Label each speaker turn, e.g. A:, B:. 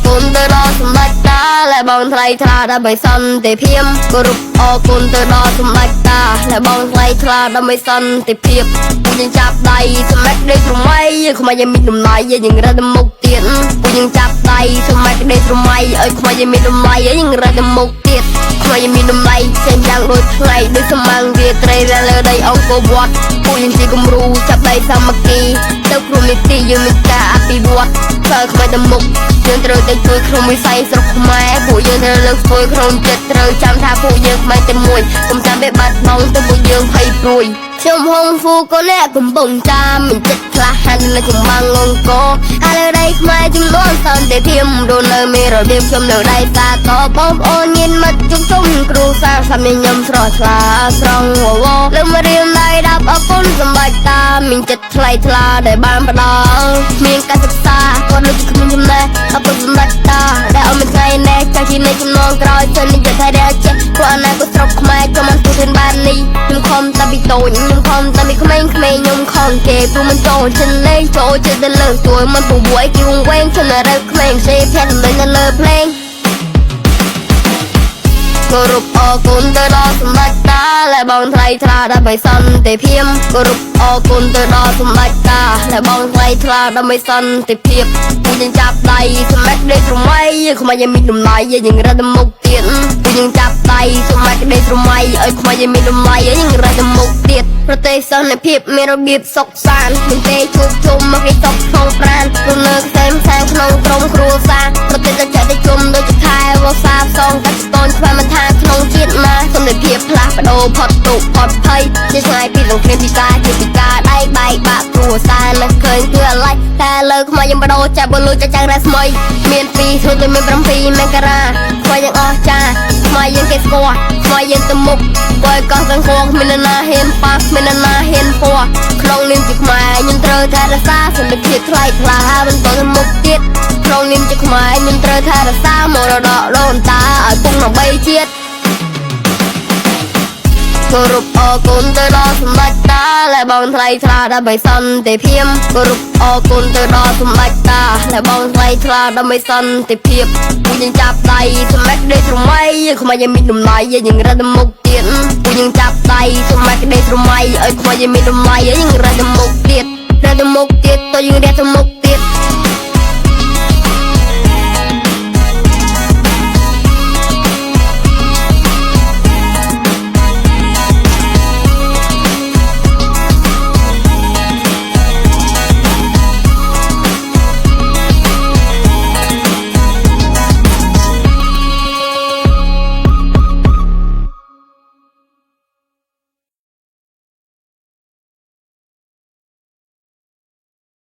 A: គុណទៅដល់សម្ដេចតាและបងថ្លៃថ្លាដើម្បីសន្តិភាពគោរពអរគុណទៅដល់សម្ដេចតាและបងថ្លៃថ្លាដើម្បីសន្តិភាពពួកយើងចាប់ដៃសម្ដេចដេកស្រមៃខ្មែរយើងមានតម្លៃយើងរត់ទៅមុខទៀតពួកយើងចាប់ដៃសម្ដេចដេកស្រមៃឲ្យខ្មែរយើងមានតម្លៃយើងរត់ទៅមុខទៀតខ្មែរយើងមានតម្លៃចេញយ៉ាងដូចថ្ងៃដូចសមាំងរាត្រីដែលលើដីអង្គរវត្តពួកយើងជាគំរូចាប់ដៃសាមគ្គីទៅព្រមនីតិយើងមានការអភិវឌ្ឍធ្វើខ្មែរទៅមុខយើងត្រូវតែជួយក្នុងវិស័យស្រុកខ្មែរពួកយើងត្រូវលើកស្ទួយក្នុងចិត្តត្រូវចាំថាពួកយើងខ្មែរតែមួយកុំចាំវាបាត់បង់ទៅពួកយើងភ័យព្រួយខ្ញុំហងហ្វូក៏អ្នកកំពុងចាំមិនចិត្តខ្លះហាននៅចំបាំងអង្គរកាលដីខ្មែរជំនួសសន្តិភាពរស់នៅមានរបៀបខ្ញុំនៅដៃសាតបងប្អូនញាតិមិត្តជុំគ្រូសាស្ត្រសាមីខ្ញុំស្រស់ថ្លាស្រង់វវលើមករៀនដៃដាប់អរគុណសម្ដេចតាមានចិត្តថ្លៃថ្លាដែលបានផ្ដល់មានការសិក្សាក៏ដូចគ្មានចំណេះអរគុណសម្ដេចតាដែលអមថ្ងៃនេះចាស់ជានៃចំណងក្រោយទៅនេះจะថាដែលចេះព្រោះអនាគតស្រុកខ្មែរក៏មិនទូទានបាននេះខ្ញុំខំតែពីតូចខ្ញុំខំតែពីក្មេងៗខ្ញុំខំគេព្រោះមិនចូលចិនលេងចូលចិត្តទៅលើទួយមិនពវ័យគេវងវែងខ្ញុំនៅរើក្មេងសេភ័ក្រសម្លេងនៅលើភ្លេងគោរពអរគុណទៅដល់សម្ដេចតាและបងថ្លៃថ្លាដើម្បីសន្តិភាពគោរពអរគុណទៅដល់សម្ដេចតាและបងថ្លៃថ្លាដើម្បីសន្តិភាពពួកយើងចាប់ដៃសម្ដេចដេកស្រមៃខ្មែរយើងមានតម្លៃយើងរត់ទៅមុខទៀតពួកយើងចាប់ដៃសម្ដេចដេកស្រមៃឲ្យខ្មែរយើងមានតម្លៃយើងរត់ទៅមុខទៀតប្រទេសសន្តិភាពមានរបៀបសុខសាន្តមានទេជួបជុំមកគេសុខក្នុងប្រាណរស់នៅខ្សែក្នុងក្រុមគ្រួសារប្រទេសតែចិត្តជុំដូចជាខែវស្សាផ្សងកាច់តូនខ្វែមិនថាក្នុងជាតិណាសន្តិភាពផ្លាស់ប្ដូរផុតទុកផុតភ័យជាឆ្ងាយពីសង្គ្រាមពិការជាពិការដៃបែកបាក់គ្រួសារនៅឃើញគឺអាឡ័យតែលើខ្មែរយើងបដូរចាប់បលុយចាស់រ៉ាស្មៃមាន2ធ្វើទៅមាន7មករាខ្មែរយើងអស់ចាខ្មែរយើងគេស្គាល់ខ្មែរយើងទៅមុខបើកោះទាំងផងមានណាហ៊ានប៉ះមានណាហ៊ានពោះក្នុងនាមជាខ្មែរយើងត្រូវតែរក្សាសន្តិភាពថ្លៃថ្លាបន្តទៅមុខទៀតក្នុងនាមជាខ្មែរយើងត្រូវតែរក្សាមរតកដូនតាឲ្យគង់ដើម្បីជាតិគោរពអរគុណទៅដល់សម្ដេចតាและបងថ្លៃថ្លាដើម្បីសន្តិភាពគោរពអរគុណទៅដល់សម្ដេចតាและបងថ្លៃថ្លាដើម្បីសន្តិភាពពួកយើងចាប់ដៃសម្ដេចដេកស្រមៃខ្មែរយើងមានតម្លៃយើងរត់ទៅមុខទៀតពួកយើងចាប់ដៃសម្ដេចដេកស្រមៃឲ្យខ្មែរយើងមានតម្លៃយើងរត់ទៅមុខទៀតរត់ទៅមុខទៀតទៅយើងរត់ទៅមុខ